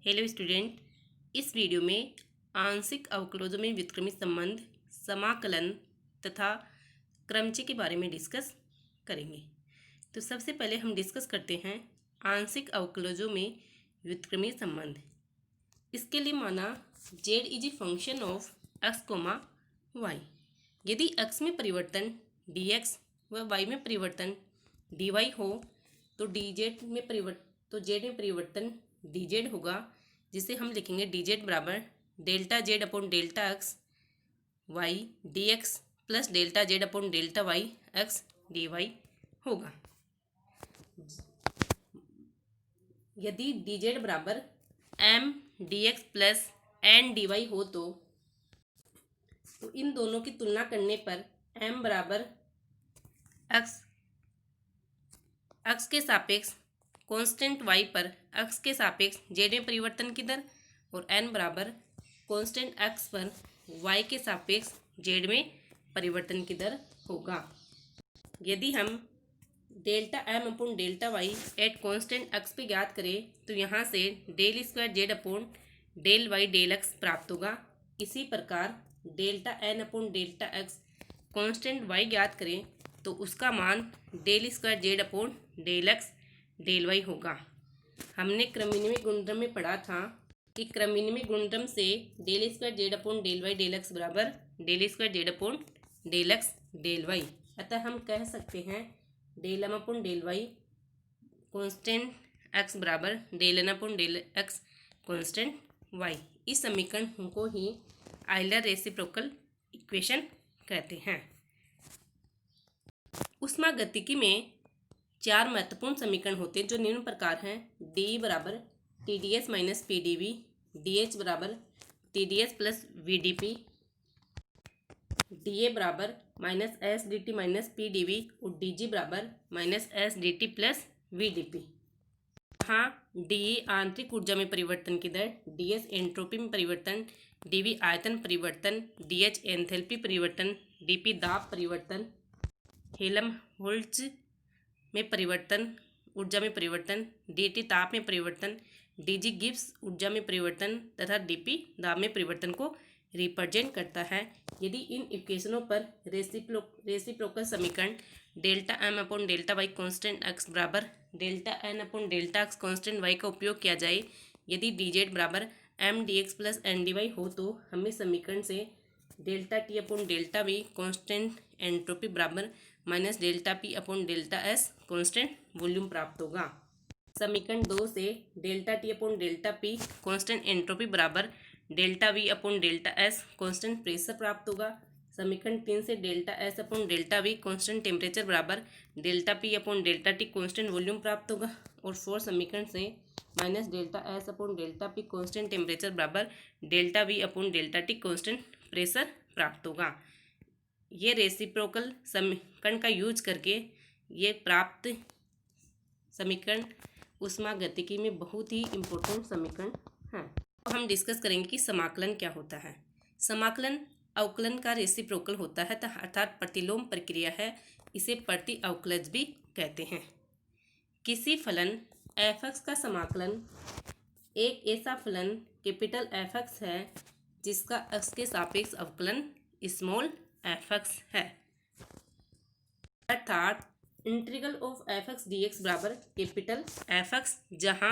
Hello student, इस video में आंशिक अवकलजों में व्युत्क्रमित संबंध, समाकलन तथा क्रमचय के बारे में डिस्कस करेंगे। तो सबसे पहले हम डिस्कस करते हैं आंशिक अवकलजों में व्युत्क्रमित संबंध। इसके लिए माना z is a function of x, y। यदि x में परिवर्तन dx व y में परिवर्तन dy हो तो z में परिवर्तन dz होगा, जिसे हम लिखेंगे dz बराबर delta z upon delta x y d x plus delta z upon delta y x d y होगा। यदि dz बराबर m dx plus n dy हो तो इन दोनों की तुलना करने पर m बराबर x के सापेक्ष कांस्टेंट y पर x के सापेक्ष z में परिवर्तन की दर और n बराबर कांस्टेंट x पर y के सापेक्ष z में परिवर्तन की दर होगा। यदि हम delta m upon delta y at constant x पे ज्ञात करें तो यहाँ से del square z upon del Y del x प्राप्त होगा। इसी प्रकार delta n upon delta x constant y ज्ञात करें तो उसका मान del square z upon del x del y होगा। हमने क्रमविनिमय गुणधर्म में पढ़ा था कि क्रमविनिमय गुणधर्म से del square Z upon del Y del X बराबर del square Z upon del X del Y. अतः हम कह सकते हैं del M upon del Y constant X बराबर del N upon del X constant Y. इस समीकरण को ही आयलर रेसिप्रोकल इक्वेशन कहते हैं। ऊष्मागतिकी में चार महत्वपूर्ण समीकरण होते हैं जो निम्न प्रकार हैं। डी बराबर T D S minus P D V, D H बराबर T D S plus V D P, D A बराबर minus S D T minus P D V और डी जी बराबर minus S D T plus V D P. हाँ, D आंतरिक ऊर्जा में परिवर्तन की दर, डी एस एंट्रोपी में परिवर्तन, डी वी आयतन परिवर्तन, डी एच एंथैल्पी परिवर्तन, डी पी दाब परिवर्तन, हेल्महोल्ट्ज में परिवर्तन ऊर्जा में परिवर्तन, डी ताप में परिवर्तन, डी गिब्स ऊर्जा में परिवर्तन तथा डीपी दाब में परिवर्तन को रिप्रेजेंट करता है। यदि इन इक्वेशनों पर रेसिप्रोकल समीकरण delta M upon delta Y constant X बराबर delta N upon delta X constant Y का उपयोग किया जाए, यदि डी जेड बराबर M D x plus N D Y हो तो हमें समीकरण से delta T upon delta V constant entropy बराबर minus delta P upon delta S constant volume प्राप्त होगा। समीकरण 2 से delta T upon delta P constant entropy बराबर delta V upon delta S constant pressure प्राप्त होगा। समीकरण 3 से delta S upon delta V constant temperature बराबर delta P upon delta T constant volume प्राप्त होगा। और 4 समीकरण से minus delta S upon delta P constant temperature बराबर delta V upon delta T constant pressure प्राप्त होगा। ये रेसिप्रोकल समीकरण का यूज करके ये प्राप्त समीकरण ऊष्मागतिकी में बहुत ही इम्पोर्टेंट समीकरण हैं। तो हम डिस्कस करेंगे कि समाकलन क्या होता है। समाकलन अवकलन का रेसिप्रोकल होता है अर्थात प्रतिलोम प्रक्रिया है। इसे प्रति अवकलज भी कहते हैं। किसी फलन f(x) का समाकलन एक ऐसा फलन कैपिटल f(x) है जिसका x के सापेक्ष अवकलन स्मॉल f(x) है। अर्थात इंटीग्रल ऑफ f(x) dx बराबर कैपिटल f(x), जहाँ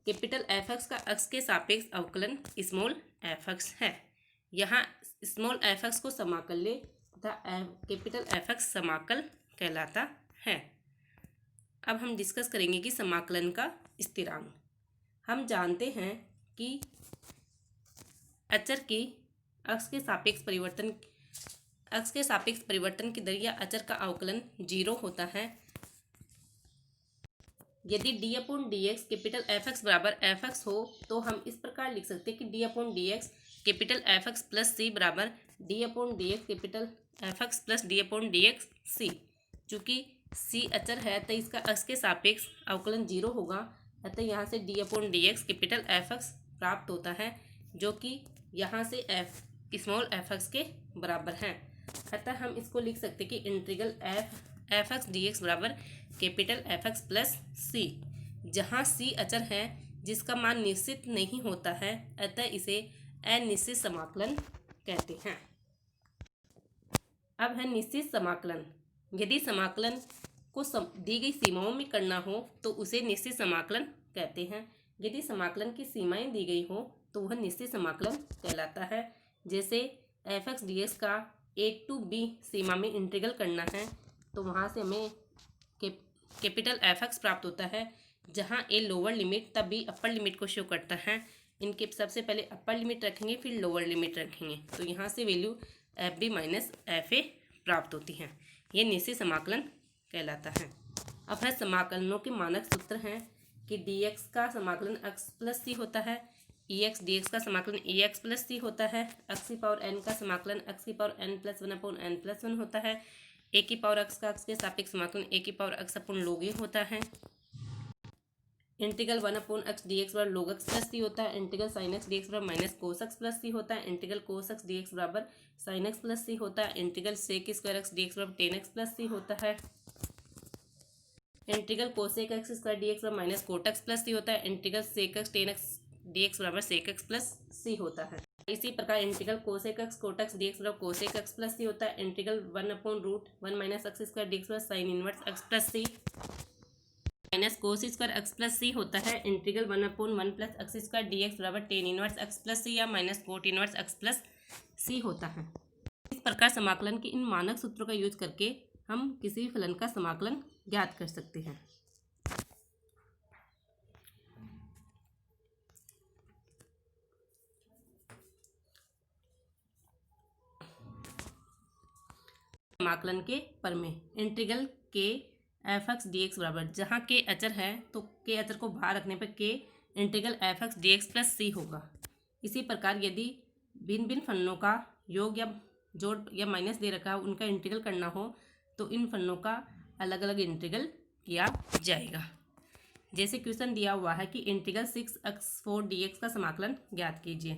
कैपिटल f(x) का x के सापेक्ष अवकलन स्मॉल f(x) है। यहाँ स्मॉल f(x) को समाकल ले तथा कैपिटल f(x) समाकल कहलाता है। अब हम डिस्कस करेंगे कि समाकलन का स्थिरांक। हम जानते हैं कि अचर की x के सापेक्ष परिवर्तन की दर या अचर का अवकलन 0 होता है। यदि d upon D x capital f(x) बराबर f(x) हो तो हम इस प्रकार लिख सकते हैं कि d upon D x capital f(x) plus c बराबर d upon D x capital f(x) plus d upon D x c। चूँकि c अचर है तो इसका x के सापेक्ष अवकलन 0 होगा। अतः यहाँ से d upon D x capital f(x) प्राप्त होता है, जो कि यहाँ से स्मॉल f(x) के बराबर है। अतः हम इसको लिख सकते कि इंटीग्रल f(x) dx बराबर कैपिटल f(x) प्लस c, जहाँ c अचर है जिसका मान निश्चित नहीं होता है, अतः इसे अनिश्चित समाकलन कहते हैं। अब है निश्चित समाकलन। यदि समाकलन को दी गई सीमाओं में करना हो तो उसे निश्चित समाकलन कहते हैं। यदि समाकलन की सीमाएं दी गई हो तो वह निश्चित समाकलन कहलाता है। जैसे f(x) dx का a to b सीमा में इंटीग्रल करना है तो वहाँ से हमें कैपिटल f(x) प्राप्त होता है, जहाँ a लोअर लिमिट तब b अपर लिमिट को शो करता है। इनके सबसे पहले अपर लिमिट रखेंगे फिर लोअर लिमिट रखेंगे, तो यहाँ से वैल्यू fb माइनस fa प्राप्त होती है। ये निश्चित समाकलन कहलाता है। अब है समाकलनों के मानक सूत्र हैं कि dx का समाकलन x प्लस सी होता है, ex dx का समाकलन ex प्लस सी होता है, x की पावर n का समाकलन x की पावर n प्लस 1/n+1 होता है, a की पावर x का x के सापेक्ष समाकलन a की power x upon log a होता है, इंटीग्रल 1/x dx बराबर log x प्लस सी होता है, इंटीग्रल sin x dx बराबर minus cos x plus C होता है, इंटीग्रल cos x dx बराबर sin x प्लस सी होता है, integral sec square x dx बराबर tan x प्लस सी होता है, integral cosec x square dx बराबर minus cot x plus C होता है, integral sec x tan x dx बराबर sec x प्लस सी होता है। इसी प्रकार integral cosec x cot x dx बराबर cosec x प्लस सी होता है, integral 1/√1 minus x square dx बराबर sin inverse x plus C minus cos square x plus C होता है, integral 1/1 plus x square dx बराबर tan inverse x plus C या minus cot inverse x plus C होता है। इस प्रकार समाकलन के इन मानक सूत्रों का यूज करके हम किसी भी फलन का समाकलन ज्ञात कर सकते हैं। समाकलन के प्रमेय। इंटीग्रल के f(x) dx बराबर, जहाँ के अचर है तो के अचर को बाहर रखने पर के इंटीग्रल f(x) dx प्लस सी होगा। इसी प्रकार यदि भिन्न भिन्न फलनों का योग या जोड़ या माइनस दे रखा हो, उनका इंटीग्रल करना हो तो इन फलनों का अलग अलग इंटीग्रल किया जाएगा। जैसे क्वेश्चन दिया हुआ है कि इंटीग्रल 6x4 dx का समाकलन ज्ञात कीजिए,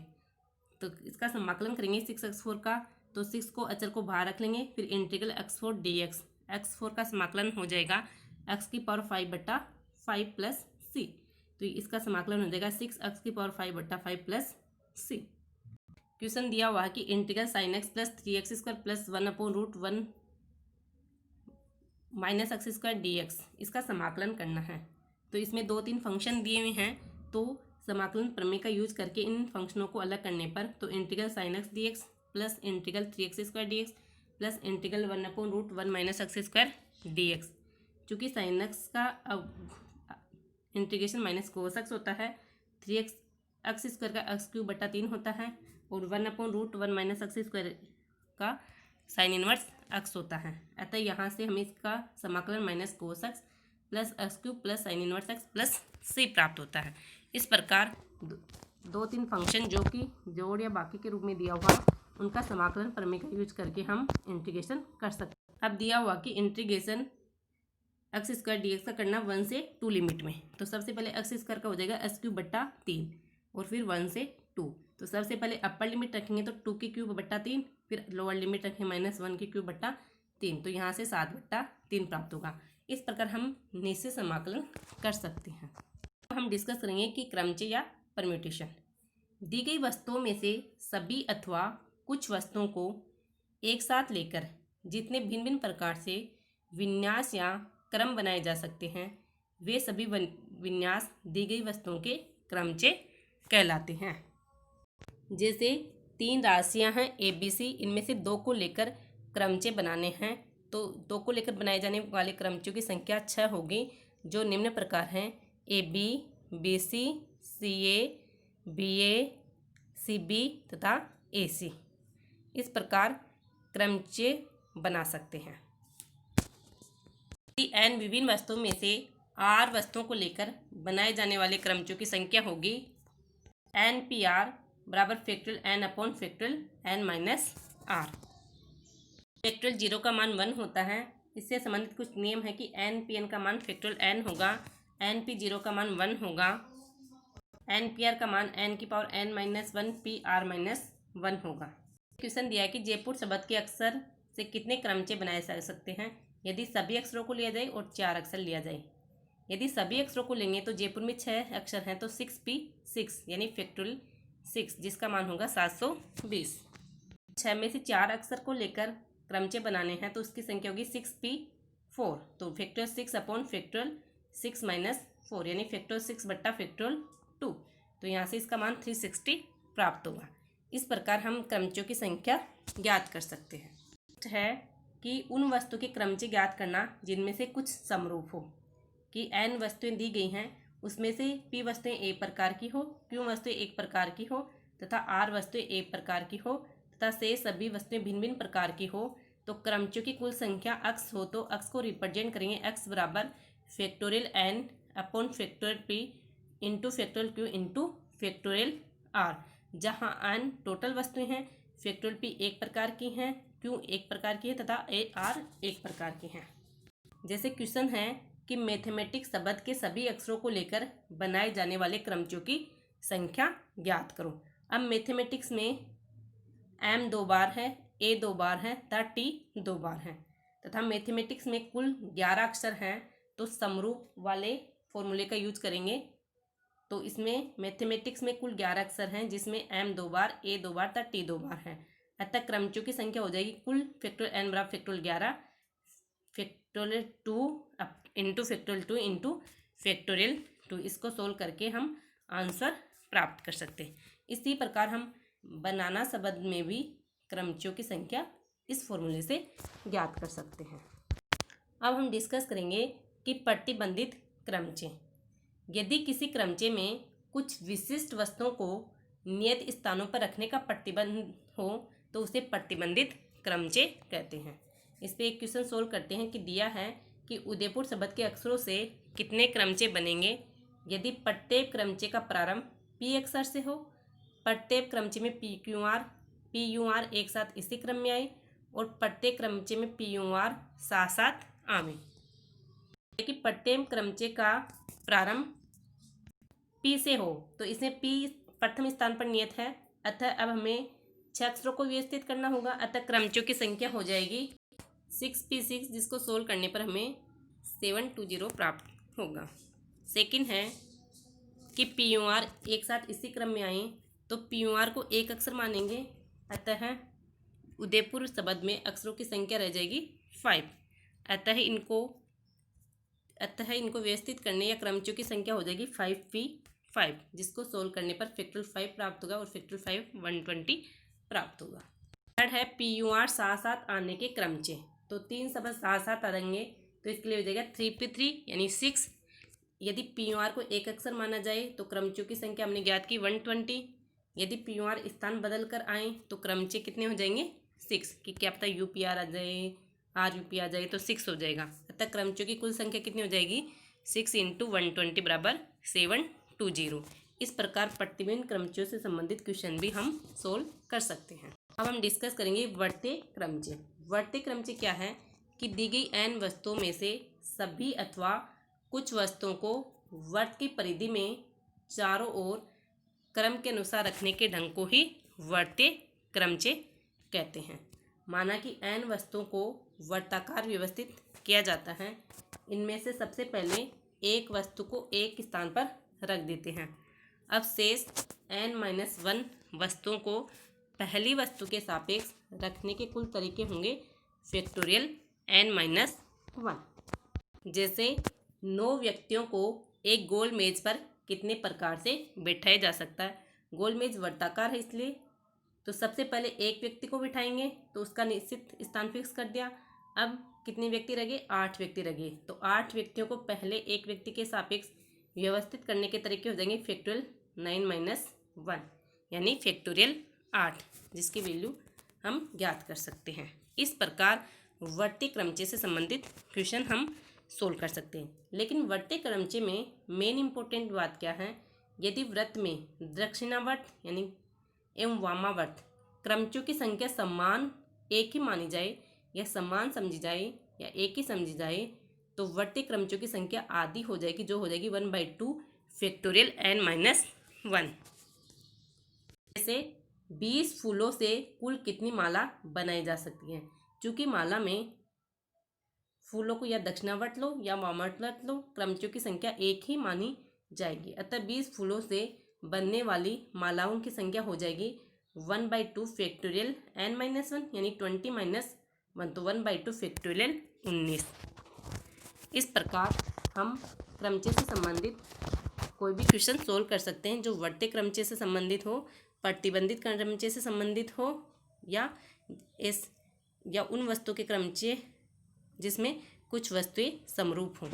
तो इसका समाकलन करेंगे 6x4 का, तो 6 को अचर को बाहर रख लेंगे, फिर इंटीग्रल x4 dx, x4 का समाकलन हो जाएगा x की पावर 5/5 प्लस सी, तो इसका समाकलन हो जाएगा 6x की पावर 5/5 प्लस सी। क्वेश्चन दिया हुआ है कि integral sin x plus 3x square plus 1/√1 minus x square dx, इसका समाकलन करना है। तो इसमें 2-3 फंक्शन दिए हुए हैं, तो समाकलन प्रमेय का यूज करके इन फंक्शनों को अलग करने पर तो integral sin x dx plus integral 3x square dx plus integral 1/√1 minus x square dx, चूँकि sin x का इंटीग्रेशन माइनस cos x होता है, 3x स्क्वायर का x³/3 होता है और 1/√1 माइनस x स्क्वायर का साइन इनवर्स x होता है। अतः यहाँ से हमें इसका समाकलन minus cos x plus x³ plus sine inverse x plus c प्राप्त होता है। इस प्रकार 2-3 फंक्शन जो कि जोड़ या बाकी के रूप में दिया हुआ, उनका समाकलन प्रमेय का यूज करके हम इंटीग्रेशन कर सकते हैं। अब दिया हुआ कि इंटीग्रेशन x स्क्वायर dx का करना 1 से 2 लिमिट में, तो सबसे पहले x स्क्वायर का हो जाएगा x³/3 और फिर 1 से 2, तो सबसे पहले अपर लिमिट रखेंगे तो 2^³/3, फिर लोअर लिमिट रखेंगे -1^³/3, तो यहाँ से 7/3 प्राप्त होगा। इस प्रकार हम निश्चित समाकलन कर सकते हैं। अब हम डिस्कस करेंगे कि क्रमचय या परम्यूटेशन। दी गई वस्तुओं में से सभी अथवा कुछ वस्तुओं को एक साथ लेकर जितने भिन्न भिन्न प्रकार से विन्यास या क्रम बनाए जा सकते हैं, वे सभी विन्यास दी गई वस्तुओं के क्रमचय कहलाते हैं। जैसे 3 राशियां हैं ABC, इनमें से 2 को लेकर क्रमचय बनाने हैं, तो 2 को लेकर बनाए जाने वाले क्रमचयों की संख्या 6 होगी, जो निम्न प्रकार हैं AB, BC, CA, BA, CB तथा AC। इस प्रकार क्रमचय बना सकते हैं। यदि n विभिन्न वस्तुओं में से r वस्तुओं को लेकर बनाए जाने वाले क्रमचयों की संख्या होगी NPR बराबर फैक्टोरियल n/फैक्टोरियल n-r। फैक्टोरियल 0 का मान 1 होता है। इससे संबंधित कुछ नियम है कि NPN का मान फैक्टोरियल n होगा, NP0 का मान 1 होगा, NPR का मान n की पावर n-1 PR-1 होगा। क्वेश्चन दिया है कि जयपुर शब्द के अक्षर से कितने क्रमचय बनाए जा सकते हैं, यदि सभी अक्षरों को लिया जाए और 4 अक्षर लिया जाए। यदि सभी अक्षरों को लेंगे तो जयपुर में 6 अक्षर हैं, तो 6p6 यानी फैक्टोरियल 6, जिसका मान होगा 720। 6 में से 4 अक्षर को लेकर क्रमचे बनाने हैं तो उसकी संख्या होगी 6p4, तो फैक्टोरियल 6 अपॉन फैक्टोरियल 6 माइनस 4 यानी फैक्टोरियल 6 बट्टा फैक्टोरियल 2, तो यहाँ से इसका मान 360 प्राप्त होगा। इस प्रकार हम क्रमचों की संख्या ज्ञात कर सकते हैं। है कि उन वस्तु के क्रमचे ज्ञात करना जिनमें से कुछ समरूप हो, कि n वस्तुएं दी गई हैं, उसमें से p वस्तुएं एक प्रकार की हो, q वस्तुएं एक प्रकार की हो तथा r वस्तुएं एक प्रकार की हो तथा से सभी वस्तुएं भिन्न भिन्न प्रकार की हो, तो क्रमचों की कुल संख्या x हो तो x को रिप्रेजेंट करेंगे x बराबर factorial n upon factorial p into factorial q into factorial r, जहाँ n टोटल वस्तुएं हैं, फैक्टोरियल p एक प्रकार की हैं, q एक प्रकार की है तथा r एक प्रकार की हैं। जैसे क्वेश्चन है कि मैथमेटिक्स शब्द के सभी अक्षरों को लेकर बनाए जाने वाले क्रमचों की संख्या ज्ञात करो। अब मैथमेटिक्स में m 2 बार है, a 2 बार है तथा t 2 बार है तथा मैथमेटिक्स में कुल 11 अक्षर हैं, तो समरूप वाले फॉर्मूले का यूज करेंगे। तो इसमें मैथमेटिक्स में कुल 11 अक्षर हैं, जिसमें m 2 बार, a 2 बार तथा t 2 बार है। अतः क्रमचों की संख्या हो जाएगी कुल फैक्टोरियल n बराबर factorial 11 factorial 2 into factorial 2 into factorial 2। इसको सोल्व करके हम आंसर प्राप्त कर सकते हैं। इसी प्रकार हम बनाना शब्द में भी क्रमचों की संख्या इस फॉर्मूले से ज्ञात कर सकते हैं। अब हम डिस्कस करेंगे कि प्रतिबंधित क्रमचे। यदि किसी क्रमचे में कुछ विशिष्ट वस्तुओं को नियत स्थानों पर रखने का प्रतिबंध हो तो उसे प्रतिबंधित क्रमचे कहते हैं। इस पे एक क्वेश्चन सोल्व करते हैं कि दिया है कि उदयपुर शब्द के अक्षरों से कितने क्रमचे बनेंगे यदि प्रत्येक क्रमचे का प्रारंभ p अक्षर से हो, प्रत्येक क्रमचे में p r एक साथ इसी क्रम में आए और प्रत्येक क्रमचे में p r साथ साथ आवे। कि प्रत्येक क्रमचे का प्रारंभ p से हो तो इसमें p प्रथम स्थान पर नियत है, अतः अब हमें 6 अक्षरों को व्यवस्थित करना होगा। अतः क्रमचों की संख्या हो जाएगी 6p6, जिसको सोल्व करने पर हमें 720 प्राप्त होगा। सेकंड है कि pur एक साथ इसी क्रम में आए तो pur को एक अक्षर मानेंगे, अतः उदयपुर शब्द में अक्षरों की संख्या रह जाएगी 5। अतः इनको व्यवस्थित करने या क्रमचों की संख्या हो जाएगी 5p5, जिसको सोल्व करने पर फैक्टोरियल 5 प्राप्त होगा और फैक्टोरियल 5 120 प्राप्त होगा। थर्ड है pur साथ साथ आने के क्रमचे, तो 3 शब्द साथ साथ आएंगे तो इसके लिए हो जाएगा 3p3 यानी 6। यदि pur को एक अक्षर माना जाए तो क्रमचों की संख्या हमने ज्ञात की 120। यदि pur स्थान बदल कर आए तो क्रमचे कितने हो जाएंगे 6, कि क्या पता upr आ जाए, rup आ जाए तो 6 हो जाएगा। अतः क्रमचों की कुल संख्या कितनी हो जाएगी 6 इंटू 120 बराबर 720। इस प्रकार प्रतिबिंब क्रमचों से संबंधित क्वेश्चन भी हम सोल्व कर सकते हैं। अब हम डिस्कस करेंगे बढ़ते क्रमचे। बढ़ते क्रमचे क्या है कि दी गई n वस्तुओं में से सभी अथवा कुछ वस्तुओं को वर्त की परिधि में चारों ओर क्रम के अनुसार रखने के ढंग को ही वर्ते क्रमचे कहते हैं। माना कि n वस्तुओं को वर्ताकार व्यवस्थित किया जाता है। इनमें से सबसे पहले एक वस्तु को एक स्थान पर रख देते हैं। अब शेष n-1 वस्तुओं को पहली वस्तु के सापेक्ष रखने के कुल तरीके होंगे फैक्टोरियल n-1। जैसे 9 व्यक्तियों को एक गोल मेज पर कितने प्रकार से बिठाया जा सकता है। गोल मेज वर्ताकार है, इसलिए तो सबसे पहले एक व्यक्ति को बिठाएंगे तो उसका निश्चित स्थान फिक्स कर दिया। अब कितने व्यक्ति रह गए 8 व्यक्ति रह गए, तो 8 व्यक्तियों को पहले एक व्यक्ति के सापेक्ष व्यवस्थित करने के तरीके हो जाएंगे फैक्टोरियल 9-1 यानी फैक्टोरियल 8, जिसकी वैल्यू हम ज्ञात कर सकते हैं। इस प्रकार वर्ती क्रमचे से संबंधित क्वेश्चन हम सोल्व कर सकते हैं। लेकिन वर्ती क्रमचे में मेन इंपॉर्टेंट बात क्या है, यदि वृत्त में दक्षिणावर्त यानी एवं वामावर्त क्रमचों की संख्या समान एक ही मानी जाए या समान समझी जाए या एक ही समझी जाए तो वर्ती क्रमचों की संख्या आधी हो जाएगी, जो हो जाएगी 1/2 फैक्टोरियल n-1। जैसे 20 फूलों से कुल कितनी माला बनाई जा सकती है। चूँकि माला में फूलों को या दक्षिणावर्त लो या वामावर्त लो, क्रमचियों की संख्या एक ही मानी जाएगी। अतः 20 फूलों से बनने वाली मालाओं की संख्या हो जाएगी 1/2 फैक्टोरियल n-1 यानी 20-1 तो 1/2 फैक्टोरियल 19। इस प्रकार हम क्रमचय से संबंधित कोई भी क्वेश्चन सोल्व कर सकते हैं जो बढ़ते क्रमचय से संबंधित हो, प्रतिबंधित क्रमचय से संबंधित हो या उन वस्तुओं के क्रमचय जिसमें कुछ वस्तुएं समरूप हों।